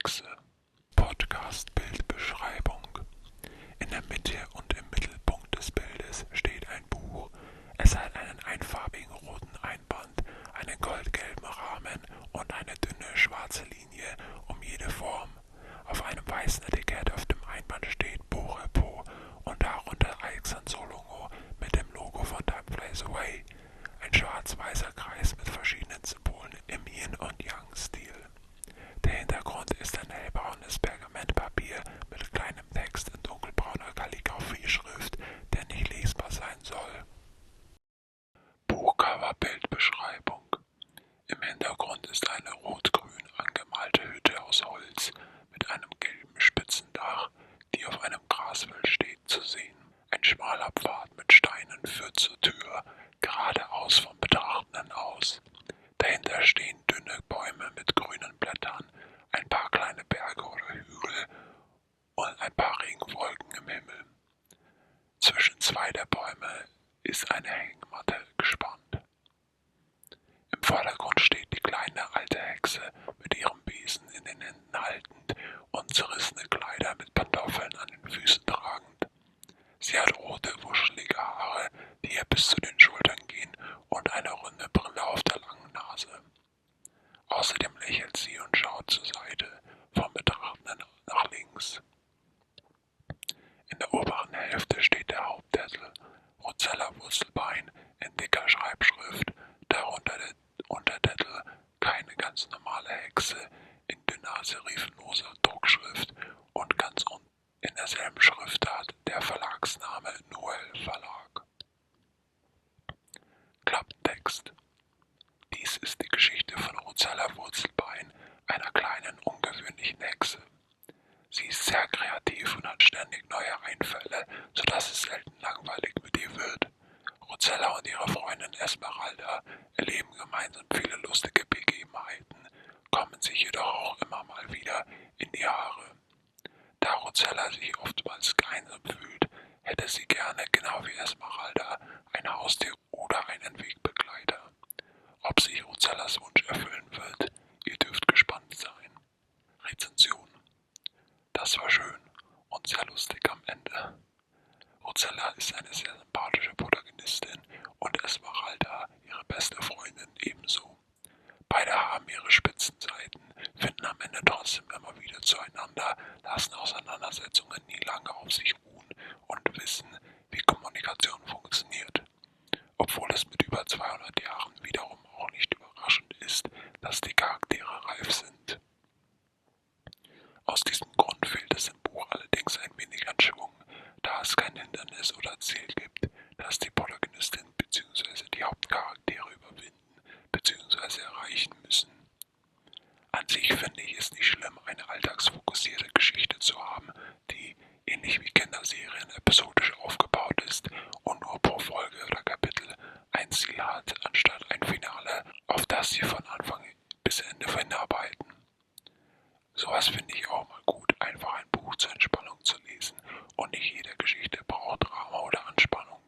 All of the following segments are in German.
Hexe. Podcast-Bildbeschreibung. In der Mitte und im Mittelpunkt des Bildes steht ein Buch. Es hat einen einfarbigen roten Einband, einen goldgelben Rahmen und eine dünne schwarze Linie um jede Form. Auf einem weißen Etikett auf dem Einband steht Borepo und darunter Alexan Solongo mit dem Logo von Time Flies Away. Ein schwarz-weißer Kreis mit verschiedenen Symbolen im Yin- und Yang-Stil. Der Hintergrund ist ein hellbraunes Pergamentpapier mit kleinem Text in dunkelbrauner Kalligraphie-Schrift, der nicht lesbar sein soll. Buchcover-Bildbeschreibung. Im Hintergrund ist eine rot-grün angemalte Hütte aus Holz mit einem gelben Spitzendach, die auf einem Grasfeld steht, zu sehen. Ein schmaler Pfad mit Steinen führt zur Tür, geradeaus vom Betrachtenden aus. Dahinter stehen dünne Bäume mit grünen Blättern, ein paar kleine Berge oder Hügel und ein paar Regenwolken im Himmel. Zwischen zwei der Bäume ist eine Hängematte gespannt. Im Vordergrund steht die kleine alte Hexe mit ihrem Besen in den Händen haltend und zerrissene Kleider mit Pantoffeln an den Füßen tragend. Sie hat rote, wuschelige Haare, die ihr bis zu den Schultern gehen, und eine runde Brille auf der langen Nase. Außerdem lächelt sie und schaut zur Seite, vom Betrachtenden nach links. In der oberen Hälfte steht der Haupttitel Rosella Wurzelbein in dicker Schreibschrift, darunter der Untertitel Keine ganz normale Hexe in dünner serifenloser Druckschrift und ganz unten in derselben Schriftart der Verlagsname Noel Verlag. Klappentext. Dies ist die Geschichte von Rosella Wurzelbein, einer kleinen, ungewöhnlichen Hexe. Sie ist sehr kreativ und hat ständig neue Einfälle, sodass es selten langweilig mit ihr wird. Rosella und ihre Freundin Esmeralda erleben gemeinsam viele lustige Begebenheiten, kommen sich jedoch auch immer mal wieder in die Haare. Da Rosella sich oftmals einsam fühlt, hätte sie gerne, genau wie Esmeralda, ein Haustier oder einen Wegbegleiter. Ob sich Rosellas Wunsch erfüllen wird, ihr dürft gespannt sein. Rezension. Das war schön und sehr lustig am Ende. Rosella ist eine sehr sympathische Protagonistin und Esmeralda, ihre beste Freundin, ebenso. Beide haben ihre Spitzenseiten, finden am Ende trotzdem immer wieder zueinander, lassen Auseinandersetzungen nie lange auf sich ruhen und wissen, wie Kommunikation funktioniert. Obwohl es mit über 200 Jahren wiederum auch nicht überraschend ist, dass die Charaktere reif sind. Aus diesem Grund fehlt es im Buch allerdings ein wenig an Schwung, da es kein Hindernis oder Ziel gibt, das die Protagonistin bzw. die Hauptcharaktere überwinden bzw. erreichen müssen. An sich finde ich es nicht schlimm, eine alltagsfokussierte Geschichte zu haben, die, ähnlich wie Kinderserien, episodisch aufgebaut ist und nur pro Folge oder Kapitel ein Ziel hat, anstatt ein Finale, auf das sie von Anfang bis Ende hinarbeiten. Sowas finde ich auch mal gut, einfach ein Buch zur Entspannung zu lesen, und nicht jede Geschichte braucht Drama oder Anspannung.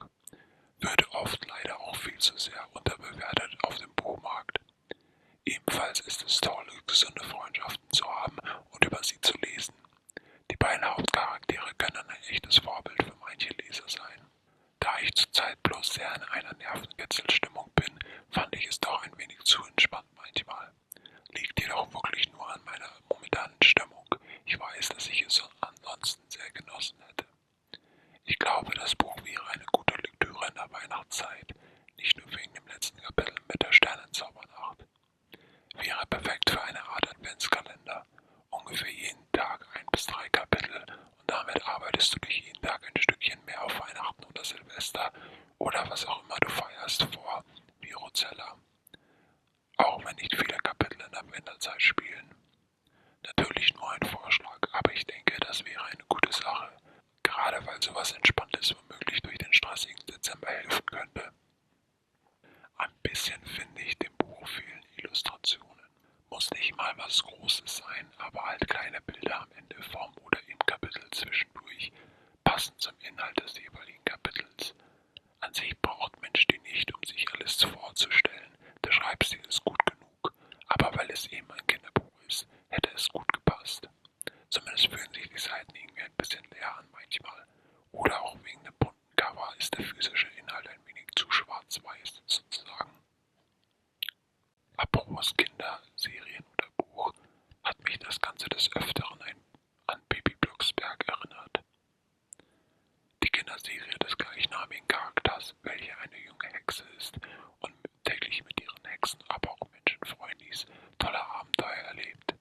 Wird oft leider auch viel zu sehr unterbewertet auf dem Buchmarkt. Ebenfalls ist es toll, gesunde Freundschaften zu haben und über sie zu lesen. Die beiden Hauptcharaktere können ein echtes Vorbild für manche Leser sein. Da ich zurzeit bloß sehr in einer Nervenkitzelstimmung bin, fand ich es doch ein wenig zu entspannt manchmal. Liegt jedoch wirklich nur an meiner momentanen Stimmung. Ich weiß, dass ich es ansonsten sehr genossen hätte. Ich glaube, das Buch wäre eine gute Lektüre in der Weihnachtszeit, nicht nur wegen dem letzten Kapitel mit der Sternenzaubernacht. Wäre perfekt für eine Art Adventskalender. Ungefähr jeden Tag 1 bis 3 Kapitel und damit arbeitest du dich jeden Tag ein Stückchen mehr auf Weihnachten oder Silvester oder was auch immer du feierst vor, wie Rosella. Auch wenn nicht viele Kapitel in der Winterzeit spielen. Natürlich nur ein Vorschlag, aber ich denke, das wäre eine gute Sache. Gerade weil sowas Entspanntes womöglich durch den stressigen Dezember helfen könnte. Ein bisschen finde ich dem Buch fehlen Illustrationen. Muss nicht mal was Großes sein, aber halt kleine Bilder am Ende vom oder im Kapitel zwischendurch, passend zum Inhalt des jeweiligen Kapitels. An sich braucht Mensch die nicht, um sich alles vorzustellen. Der Schreibstil ist gut genug, aber weil es eben ein Kinderbuch ist, hätte es gut gepasst. ist der physische Inhalt ein wenig zu schwarz-weiß sozusagen. Apropos Kinder, Serien oder Buch, hat mich das Ganze des Öfteren an Bibi Blocksberg erinnert. Die Kinderserie des gleichnamigen Charakters, welche eine junge Hexe ist und täglich mit ihren Hexen, aber auch Menschenfreundis tolle Abenteuer erlebt.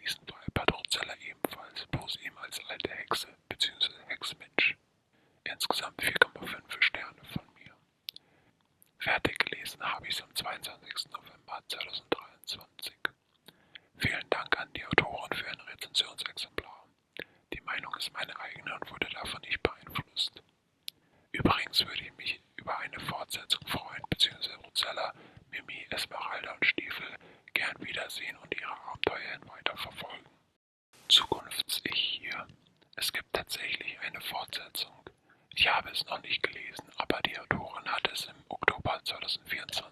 Diesen Fall hat Rosella ebenfalls, bloß eben als alte Hexe bzw. Hexmensch. Insgesamt 4,5 Sterne von mir. Fertig gelesen habe ich es am 22. November 2023. Vielen Dank an die Autorin für ein Rezensionsexemplar. Die Meinung ist meine eigene und wurde davon nicht beeinflusst. Übrigens würde ich mich über eine Fortsetzung freuen, bzw. Rosella, Mimi, Esmeralda und Stiefel gern wiedersehen und ihre Abenteuer weiterverfolgen. Zukunfts-Ich hier. Es gibt tatsächlich eine Fortsetzung. Ich habe es noch nicht gelesen, aber die Autorin hat es im Oktober 2024